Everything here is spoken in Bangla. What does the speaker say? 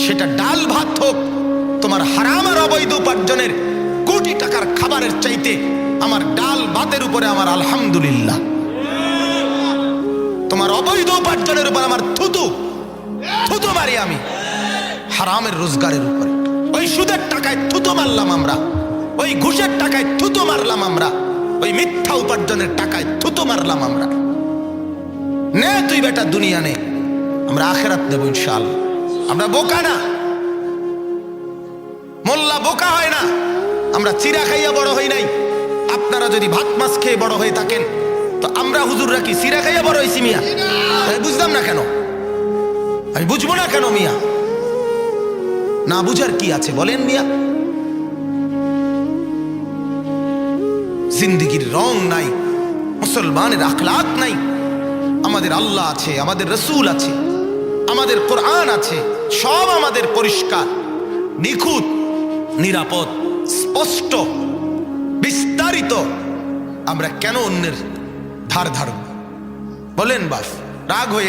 সেটা ডাল ভাত হোক, তোমার হারাম আর অবৈধ উপার্জনের কোটি টাকার খাবারের চাইতে আমার ডাল ভাতের উপরে আমার আলহামদুলিল্লাহ। তোমার অবৈধ উপার্জনের উপর আমার থুতু থুতু মারি আমি, হারামের রোজগারের উপরে। ওই সুদের টাকায় থুতু মারলাম আমরা, ওই ঘুষের টাকায় থুতু মারলাম আমরা, ওই মিথ্যা উপার্জনের টাকায় থুতু মারলাম আমরা। নে তুই বেটা দুনিয়া নে, আমরা আখেরাত নেব ইনশাআল্লাহ। আমরা বোকা না, মোল্লা বোকা হয় না, আমরা চিরা খাইয়া বড় হই নাই। আপনারা যদি ভাত মাছ খেয়ে বড় হয়ে থাকেন তো আমরা হুজুররা কি চিরা খাইয়া বড় হয়েছি মিয়া? বুঝলাম না কেন, আমি বুঝবো না কেন মিয়া? না বুঝার কি আছে বলেন মিয়া? জিন্দিগির রং নাই, মুসলমানের আখলাক নাই। আমাদের আল্লাহ আছে, আমাদের রসুল আছে, আমাদের কোরআন আছে, সব আমাদের পরিষ্কার, নিখুঁত, নিরাপদ, স্পষ্ট, বিস্তারিত। আমরা কেন অন্যের ধার ধারব বলেন? বাস রাগ হয়ে